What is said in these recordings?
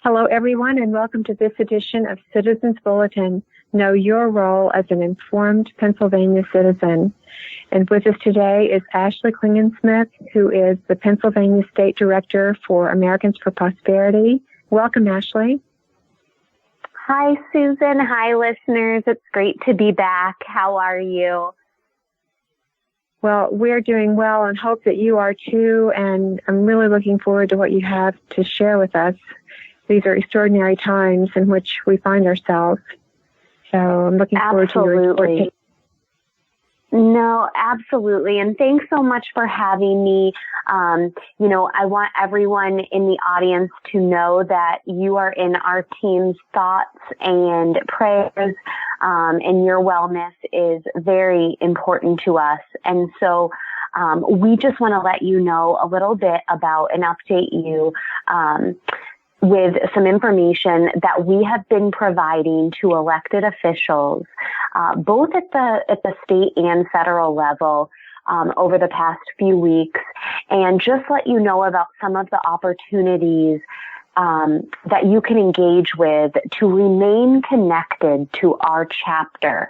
Hello, everyone, and welcome to this edition of Citizens Bulletin, Know Your Role as an Informed Pennsylvania Citizen. And with us today is Ashley Klingensmith, who is the Pennsylvania State Director for Americans for Prosperity. Welcome, Ashley. Hi, Susan. Hi, listeners. It's great to be back. How are you? Well, we're doing well and hope that you are too, and I'm really looking forward to what you have to share with us. These are extraordinary times in which we find ourselves. So I'm looking forward to your report. No, absolutely. And thanks so much for having me. I want everyone in the audience to know that you are in our team's thoughts and prayers, and your wellness is very important to us. And so we just want to let you know a little bit about and update you with some information that we have been providing to elected officials, both at the state and federal level, over the past few weeks, and just let you know about some of the opportunities that you can engage with to remain connected to our chapter.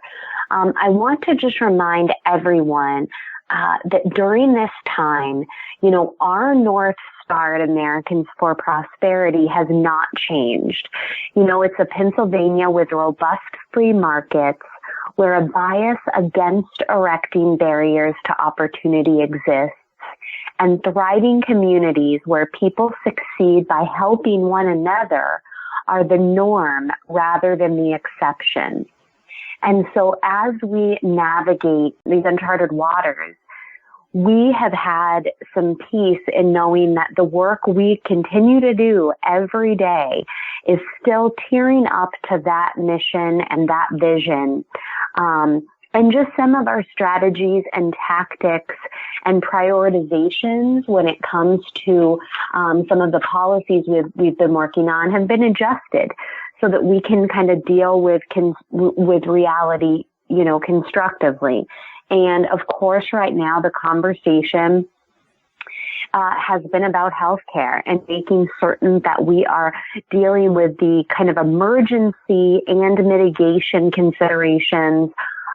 I want to just remind everyone that during this time, our North Star at Americans for Prosperity has not changed. It's a Pennsylvania with robust free markets where a bias against erecting barriers to opportunity exists, and thriving communities where people succeed by helping one another are the norm rather than the exception. And so as we navigate these uncharted waters, we have had some peace in knowing that the work we continue to do every day is still tearing up to that mission and that vision. And just some of our strategies and tactics and prioritizations when it comes to some of the policies we've been working on have been adjusted so that we can kind of deal with reality, constructively. And of course, right now, the conversation has been about healthcare and making certain that we are dealing with the kind of emergency and mitigation considerations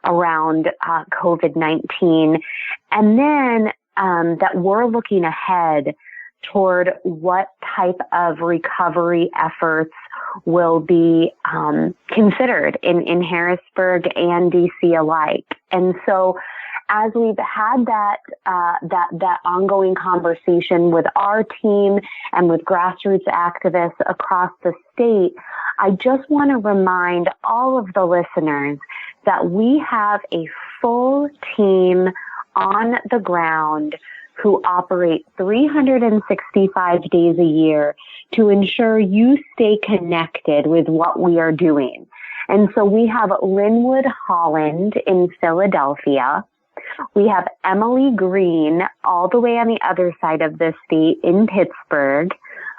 around COVID-19. And then that we're looking ahead toward what type of recovery efforts will be considered in Harrisburg and DC alike. And so as we've had that ongoing conversation with our team and with grassroots activists across the state, I just want to remind all of the listeners that we have a full team on the ground who operate 365 days a year to ensure you stay connected with what we are doing. And so we have Linwood Holland in Philadelphia. We have Emily Green all the way on the other side of the state in Pittsburgh.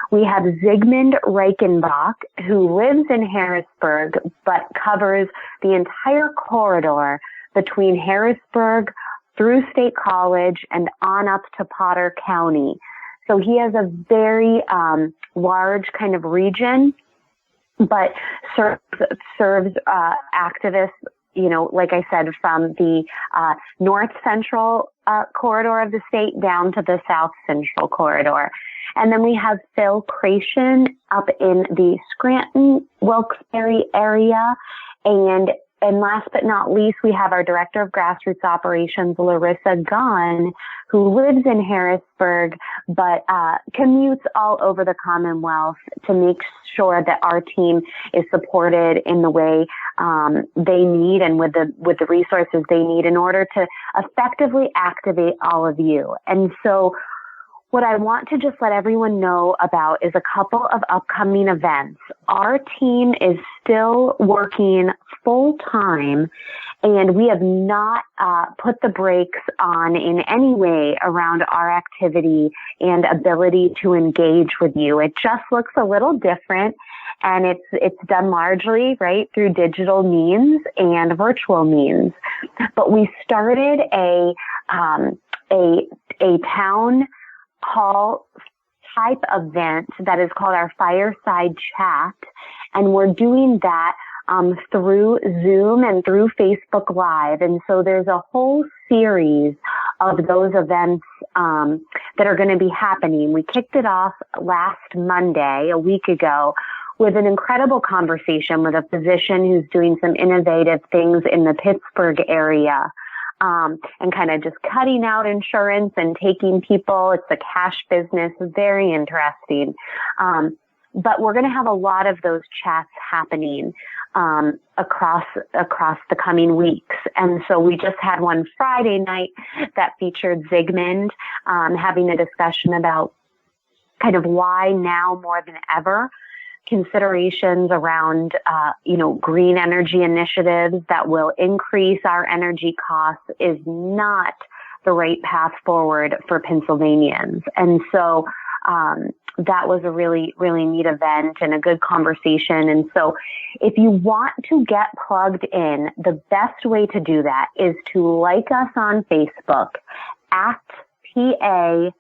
We have Zygmunt Reichenbach, who lives in Harrisburg, but covers the entire corridor between Harrisburg through State College and on up to Potter County. So he has a very large kind of region, but serves activists, like I said, from the north central corridor of the state down to the south central corridor. And then we have Phil Creation up in the Scranton, Wilkes-Barre area. And last but not least, we have our Director of Grassroots Operations, Larissa Gunn, who lives in Harrisburg, but commutes all over the Commonwealth to make sure that our team is supported in the way they need and with the resources they need in order to effectively activate all of you. And so what I want to just let everyone know about is a couple of upcoming events. Our team is still working full time, and we have not put the brakes on in any way around our activity and ability to engage with you. It just looks a little different, and it's done largely right through digital means and virtual means. But we started a town hall type event that is called our Fireside Chat. And we're doing that through Zoom and through Facebook Live. And so there's a whole series of those events that are going to be happening. We kicked it off last Monday, a week ago, with an incredible conversation with a physician who's doing some innovative things in the Pittsburgh area. And kind of just cutting out insurance and taking people. It's a cash business, very interesting. But we're going to have a lot of those chats happening across the coming weeks. And so we just had one Friday night that featured Zygmunt having a discussion about kind of why now more than ever considerations around, green energy initiatives that will increase our energy costs is not the right path forward for Pennsylvanians. And so, that was a really, really neat event and a good conversation. And so if you want to get plugged in, the best way to do that is to like us on Facebook at PAAFP.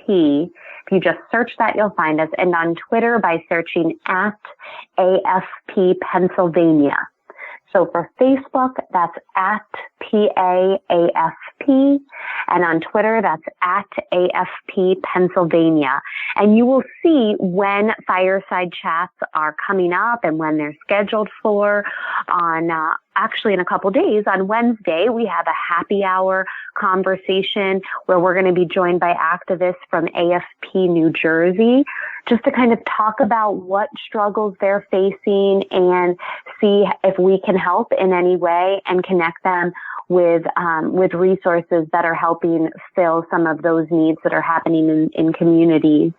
If you just search that, you'll find us. And on Twitter by searching at AFP Pennsylvania. So for Facebook, that's at PAAFP. And on Twitter, that's at AFP Pennsylvania. And you will see when fireside chats are coming up and when they're scheduled for on, actually in a couple days. On Wednesday, we have a happy hour conversation where we're going to be joined by activists from AFP New Jersey, just to kind of talk about what struggles they're facing and see if we can help in any way and connect them with resources that are helping fill some of those needs that are happening in communities.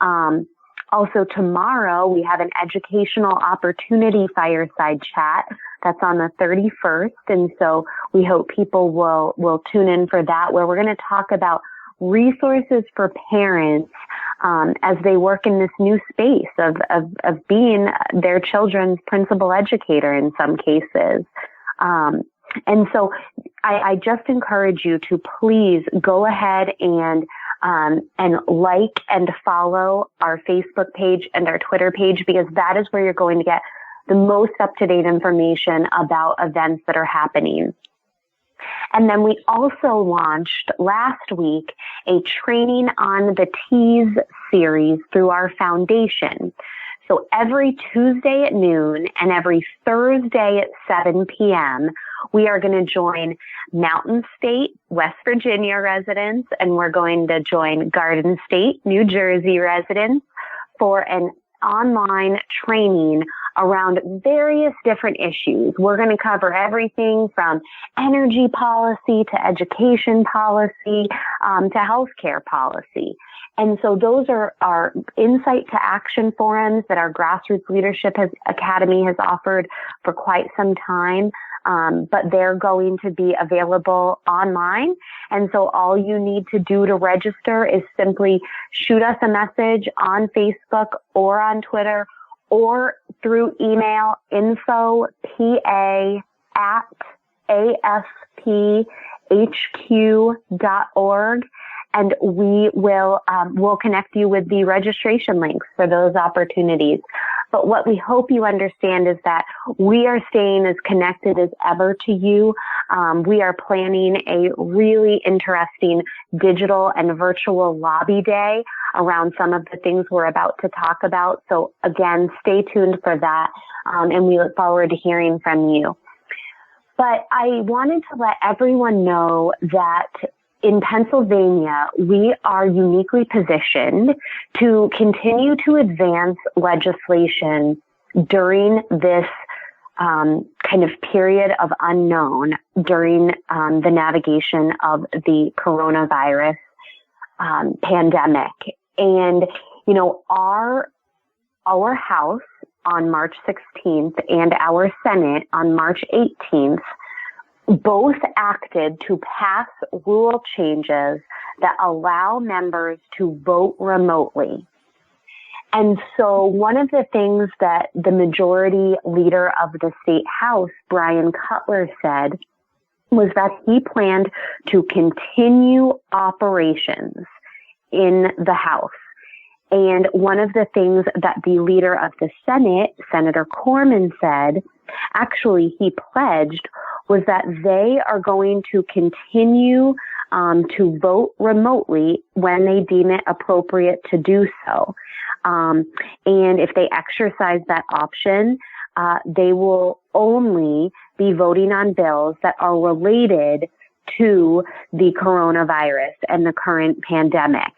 Also tomorrow, we have an educational opportunity fireside chat that's on the 31st. And so we hope people will tune in for that, where we're going to talk about resources for parents as they work in this new space of being their children's principal educator in some cases. And so I just encourage you to please go ahead and like and follow our Facebook page and our Twitter page, because that is where you're going to get the most up-to-date information about events that are happening. And then we also launched last week a Training on the T's series through our foundation. So every Tuesday at noon and every Thursday at 7 p.m., we are going to join Mountain State, West Virginia residents, and we're going to join Garden State, New Jersey residents for an online training around various different issues. We're going to cover everything from energy policy to education policy to healthcare policy. And so those are our insight to action forums that our Grassroots Leadership Academy has offered for quite some time. But they're going to be available online. And so all you need to do to register is simply shoot us a message on Facebook or on Twitter or through email info@afphq.org. And we will we'll connect you with the registration links for those opportunities. But what we hope you understand is that we are staying as connected as ever to you. We are planning a really interesting digital and virtual lobby day around some of the things we're about to talk about. So again, stay tuned for that. And we look forward to hearing from you. But I wanted to let everyone know that in Pennsylvania, we are uniquely positioned to continue to advance legislation during this kind of period of unknown during the navigation of the coronavirus pandemic. And, you know, our House on March 16th and our Senate on March 18th both acted to pass rule changes that allow members to vote remotely. And so one of the things that the majority leader of the state house, Brian Cutler, said was that he planned to continue operations in the House. And one of the things that the leader of the Senate, Senator Corman, said, actually he pledged, was that they are going to continue to vote remotely when they deem it appropriate to do so. And if they exercise that option, they will only be voting on bills that are related to the coronavirus and the current pandemic.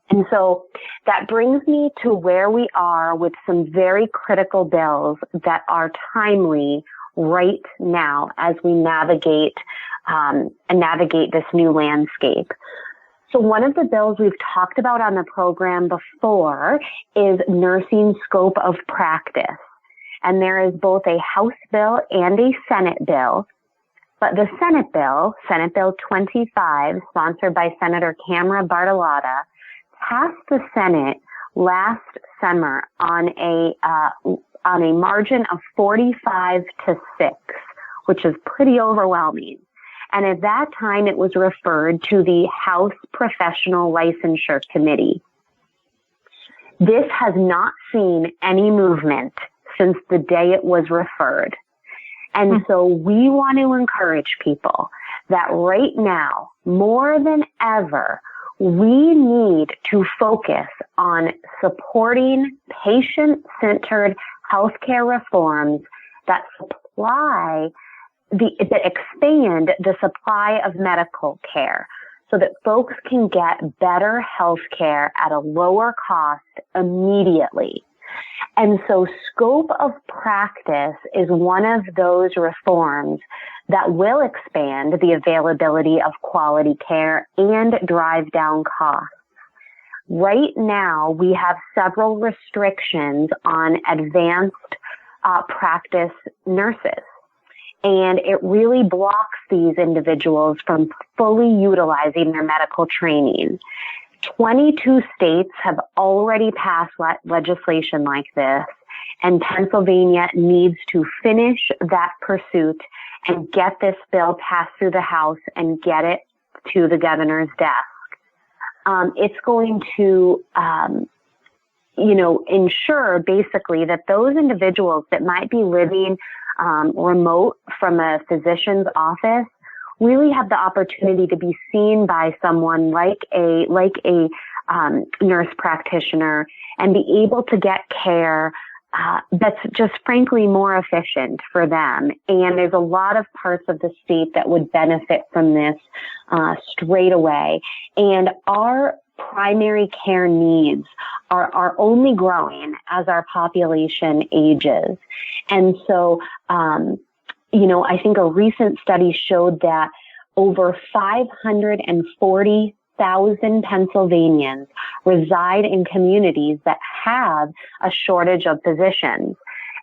And so that brings me to where we are with some very critical bills that are timely right now as we navigate this new landscape. So one of the bills we've talked about on the program before is nursing scope of practice. And there is both a House bill and a Senate bill. But the Senate bill, Senate Bill 25, sponsored by Senator Camera Bartolotta, passed the Senate last summer on a margin of 45-6, which is pretty overwhelming. And at that time, it was referred to the House Professional Licensure Committee. This has not seen any movement since the day it was referred. And so we want to encourage people that right now, more than ever, we need to focus on supporting patient-centered healthcare reforms that expand the supply of medical care so that folks can get better health care at a lower cost immediately. And so scope of practice is one of those reforms that will expand the availability of quality care and drive down costs. Right now, we have several restrictions on advanced practice nurses. And it really blocks these individuals from fully utilizing their medical training. 22 states have already passed legislation like this, and Pennsylvania needs to finish that pursuit and get this bill passed through the House and get it to the governor's desk. It's going to, ensure basically that those individuals that might be living remote from a physician's office really have the opportunity to be seen by someone like a nurse practitioner and be able to get care that's just frankly more efficient for them. And there's a lot of parts of the state that would benefit from this straight away. And our primary care needs are only growing as our population ages. And so, I think a recent study showed that over 540,000 Pennsylvanians reside in communities that have a shortage of physicians.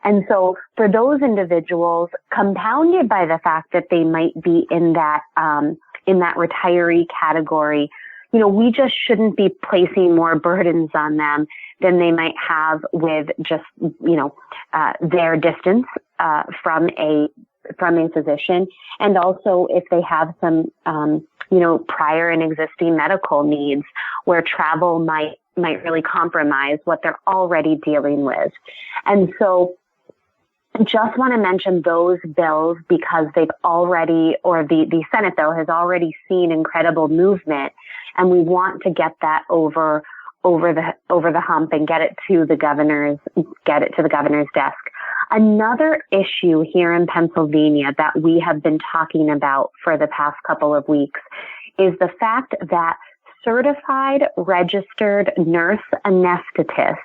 And so for those individuals, compounded by the fact that they might be in that retiree category, we just shouldn't be placing more burdens on them than they might have with just, their distance from a physician. And also if they have some, prior and existing medical needs where travel might really compromise what they're already dealing with. And so just want to mention those bills because they've already, or the Senate bill has already seen incredible movement, and we want to get that over the hump and get it to the governor's desk. Another issue here in Pennsylvania that we have been talking about for the past couple of weeks is the fact that certified registered nurse anesthetists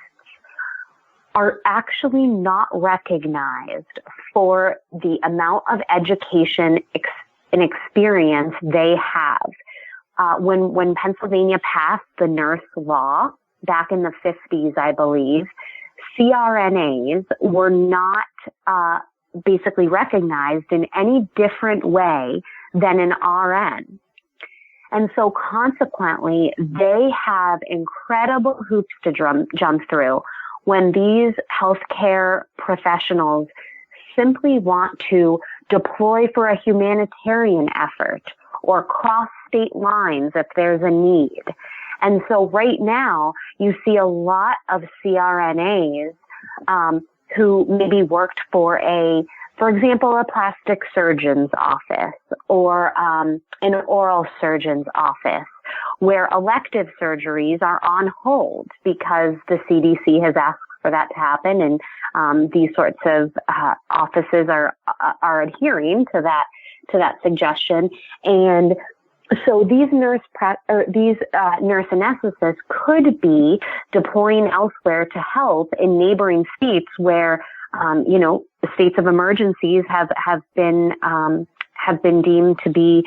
are actually not recognized for the amount of education and experience they have. When Pennsylvania passed the nurse law back in the 50s, I believe, CRNAs were not basically recognized in any different way than an RN. And so consequently, they have incredible hoops to jump through when these healthcare professionals simply want to deploy for a humanitarian effort or cross state lines if there's a need. And so right now you see a lot of CRNAs who maybe worked for example, a plastic surgeon's office or an oral surgeon's office, where elective surgeries are on hold because the CDC has asked for that to happen, and these sorts of offices are adhering to that suggestion. And so these nurse anesthetists could be deploying elsewhere to help in neighboring states where states of emergencies have been deemed to be,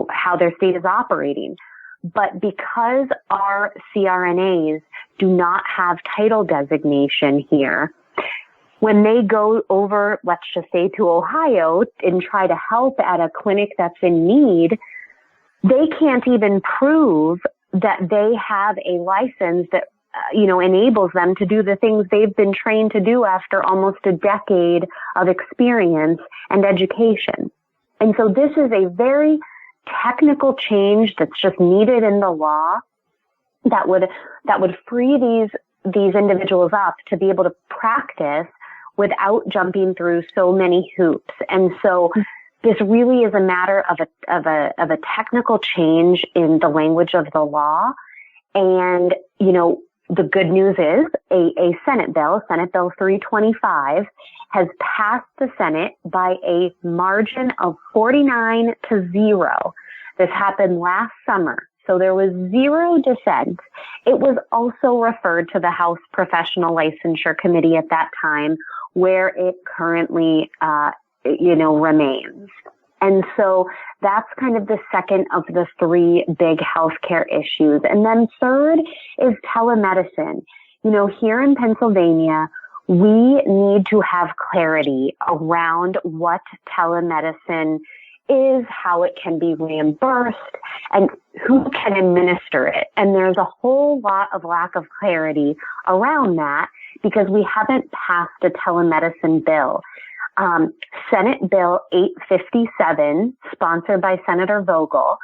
how their state is operating. But because our CRNAs do not have title designation here, when they go over, let's just say, to Ohio and try to help at a clinic that's in need, they can't even prove that they have a license that enables them to do the things they've been trained to do after almost a decade of experience and education. And so this is a very technical change that's just needed in the law that would free these individuals up to be able to practice without jumping through so many hoops. And so this really is a matter of a technical change in the language of the law. And, the good news is a Senate Bill 325, has passed the Senate by a margin of 49-0. This happened last summer, so there was zero dissent. It was also referred to the House Professional Licensure Committee at that time, where it currently, remains. And so that's kind of the second of the three big healthcare issues. And then third is telemedicine. Here in Pennsylvania, we need to have clarity around what telemedicine is, how it can be reimbursed, and who can administer it. And there's a whole lot of lack of clarity around that because we haven't passed a telemedicine bill. Senate Bill 857, sponsored by Senator Vogel,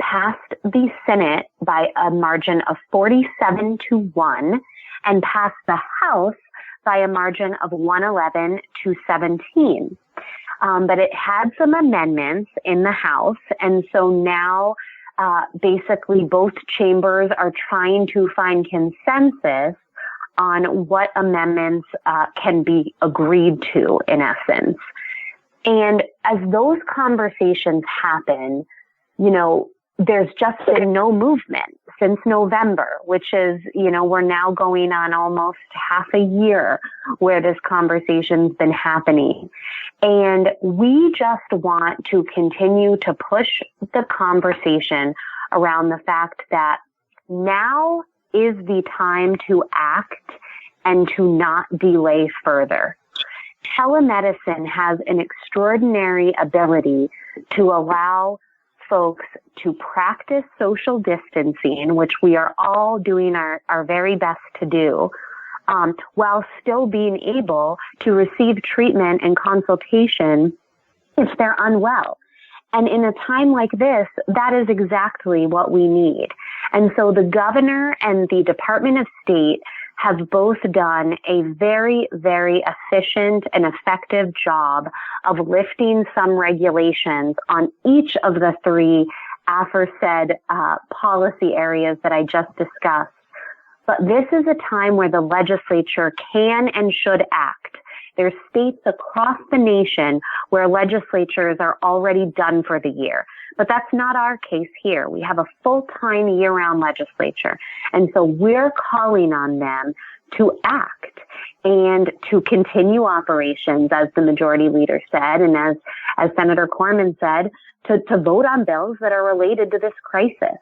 passed the Senate by a margin of 47-1 and passed the House by a margin of 111-17. But it had some amendments in the House, and so now basically both chambers are trying to find consensus on what amendments can be agreed to, in essence. And as those conversations happen, there's just been no movement since November, which is, we're now going on almost half a year where this conversation's been happening. And we just want to continue to push the conversation around the fact that now is the time to act and to not delay further. Telemedicine has an extraordinary ability to allow folks to practice social distancing, which we are all doing our very best to do, while still being able to receive treatment and consultation if they're unwell. And in a time like this, that is exactly what we need. And so the governor and the Department of State have both done a very, very efficient and effective job of lifting some regulations on each of the three aforesaid policy areas that I just discussed. But this is a time where the legislature can and should act. There's states across the nation where legislatures are already done for the year. But that's not our case here. We have a full-time year-round legislature. And so we're calling on them to act and to continue operations, as the majority leader said, and as Senator Corman said, to vote on bills that are related to this crisis.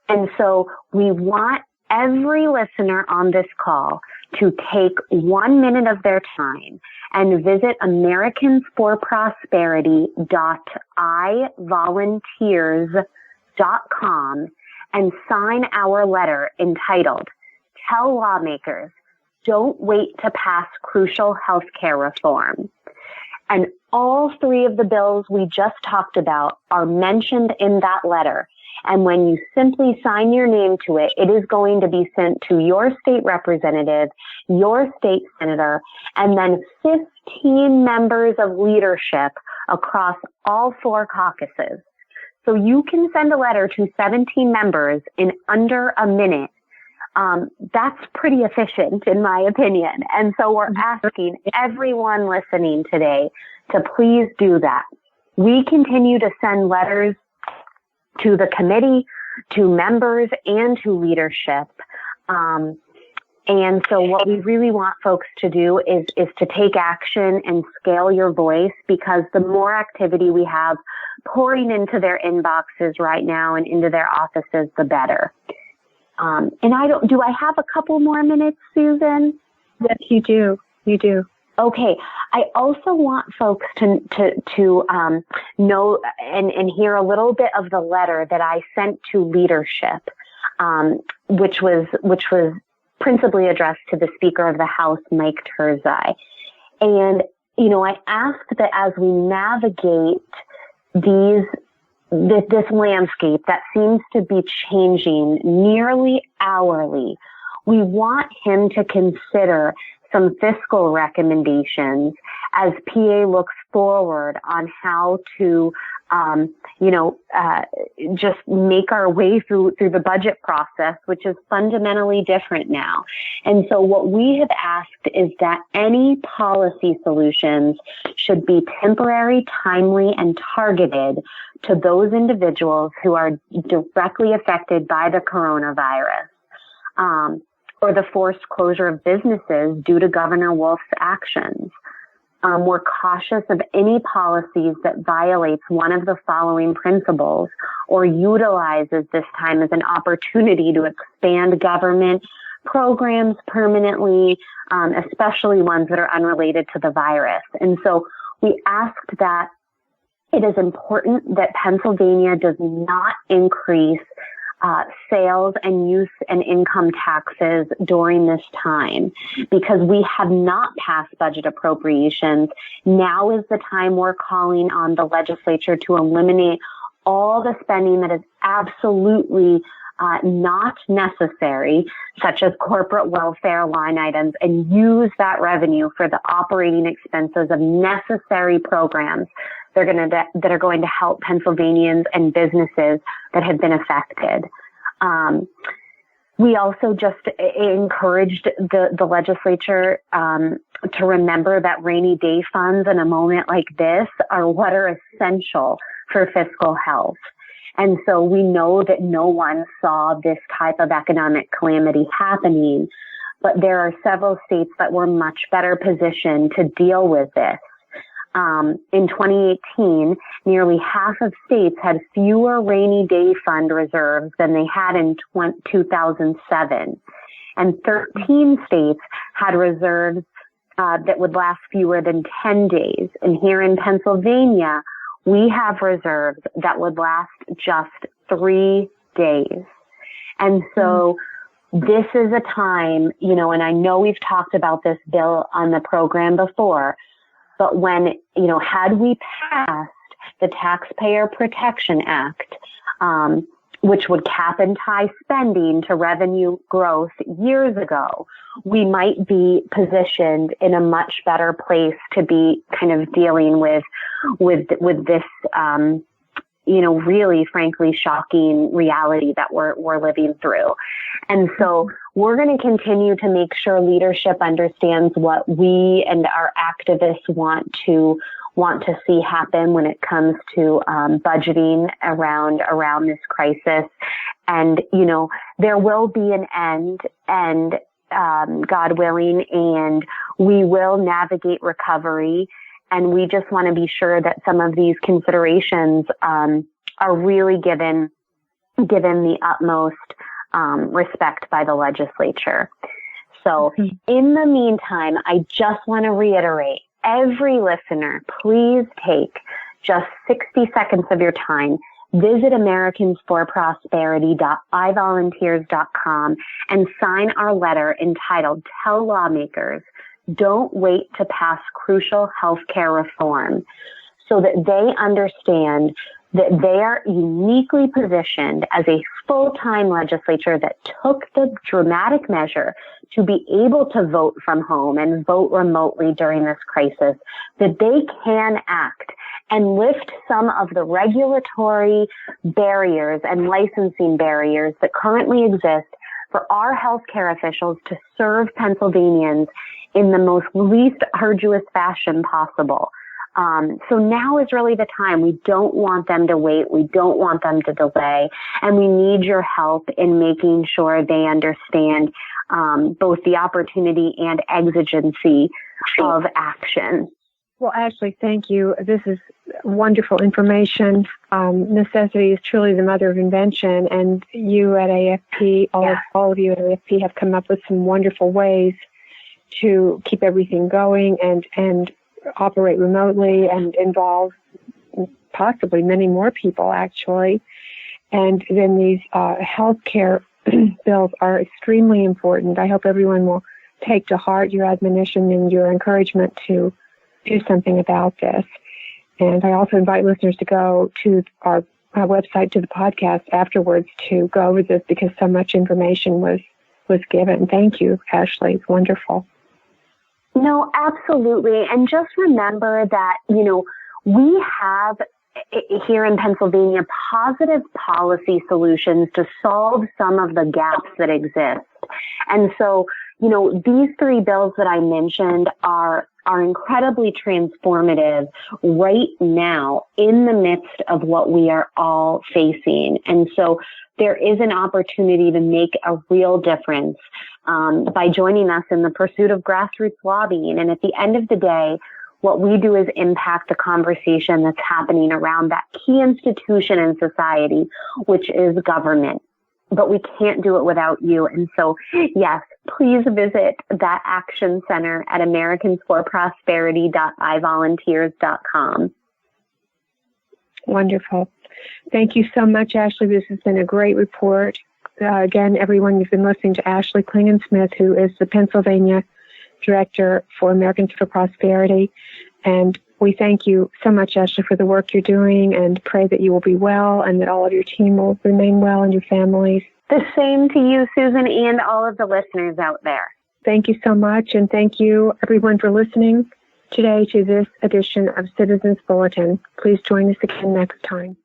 And so we want every listener on this call to take 1 minute of their time and visit americansforprosperity.ivolunteers.com and sign our letter entitled, "Tell Lawmakers, Don't Wait to Pass Crucial Healthcare Reform." And all three of the bills we just talked about are mentioned in that letter. And when you simply sign your name to it, it is going to be sent to your state representative, your state senator, and then 15 members of leadership across all 4 caucuses. So you can send a letter to 17 members in under a minute. That's pretty efficient, in my opinion. And so we're asking everyone listening today to please do that. We continue to send letters to the committee, to members, and to leadership. And so what we really want folks to do is to take action and scale your voice, because the more activity we have pouring into their inboxes right now and into their offices, the better. And do I have a couple more minutes, Susan? Yes, you do. You do. Okay. I also want folks to know and hear a little bit of the letter that I sent to leadership, which was principally addressed to the Speaker of the House, Mike Turzai. And, I asked that as we navigate this landscape that seems to be changing nearly hourly, we want him to consider some fiscal recommendations as PA looks forward on how to, just make our way through the budget process, which is fundamentally different now. And so what we have asked is that any policy solutions should be temporary, timely, and targeted to those individuals who are directly affected by the coronavirus, or the forced closure of businesses due to Governor Wolf's actions. We're cautious of any policies that violates one of the following principles or utilizes this time as an opportunity to expand government programs permanently, especially ones that are unrelated to the virus. And so we asked that it is important that Pennsylvania does not increase sales and use and income taxes during this time, because we have not passed budget appropriations. Now is the time we're calling on the legislature to eliminate all the spending that is absolutely not necessary, such as corporate welfare line items, and use that revenue for the operating expenses of necessary programs that are going to help Pennsylvanians and businesses that have been affected. We also just encouraged the legislature to remember that rainy day funds in a moment like this are what are essential for fiscal health. And so we know that no one saw this type of economic calamity happening, but there are several states that were much better positioned to deal with this. In 2018, nearly half of states had fewer rainy day fund reserves than they had in 2007. And 13 states had reserves that would last fewer than 10 days. And here in Pennsylvania, we have reserves that would last just 3 days. And so this is a time, and I know we've talked about this bill on the program before, but when, had we passed the Taxpayer Protection Act, which would cap and tie spending to revenue growth years ago, we might be positioned in a much better place to be kind of dealing with this, really frankly shocking reality that we're living through. And so we're going to continue to make sure leadership understands what we and our activists want to see happen when it comes to budgeting around this crisis. And, there will be an end, and God willing, and we will navigate recovery. And we just want to be sure that some of these considerations are really given the utmost respect by the legislature. So in the meantime, I just want to reiterate, every listener, please take just 60 seconds of your time. Visit americansforprosperity.ivolunteers.com and sign our letter entitled "Tell Lawmakers, Don't Wait to Pass Crucial Healthcare Reform," so that they understand that they are uniquely positioned as a full-time legislature that took the dramatic measure to be able to vote from home and vote remotely during this crisis, that they can act and lift some of the regulatory barriers and licensing barriers that currently exist for our healthcare officials to serve Pennsylvanians in the most least arduous fashion possible. So now is really the time. We don't want them to wait. We don't want them to delay. And we need your help in making sure they understand both the opportunity and exigency of action. Well, Ashley, thank you. This is wonderful information. Necessity is truly the mother of invention, and you at AFP, all of you at AFP have come up with some wonderful ways to keep everything going and operate remotely and involve possibly many more people, actually. And then these healthcare bills are extremely important. I hope everyone will take to heart your admonition and your encouragement to do something about this. And I also invite listeners to go to our website, to the podcast afterwards, to go over this because so much information was given. Thank you, Ashley. It's wonderful. No, absolutely. And just remember that, we have here in Pennsylvania positive policy solutions to solve some of the gaps that exist. And so, these three bills that I mentioned are incredibly transformative right now in the midst of what we are all facing. And so there is an opportunity to make a real difference by joining us in the pursuit of grassroots lobbying. And at the end of the day, what we do is impact the conversation that's happening around that key institution in society, which is government. But we can't do it without you. And so, yes, please visit that action center at americansforprosperity.ivolunteers.com. Wonderful. Thank you so much, Ashley. This has been a great report. Again, everyone, you've been listening to Ashley Klingensmith, who is the Pennsylvania Director for Americans for Prosperity. And we thank you so much, Ashley, for the work you're doing, and pray that you will be well and that all of your team will remain well and your families. The same to you, Susan, and all of the listeners out there. Thank you so much, and thank you, everyone, for listening today to this edition of Citizens Bulletin. Please join us again next time.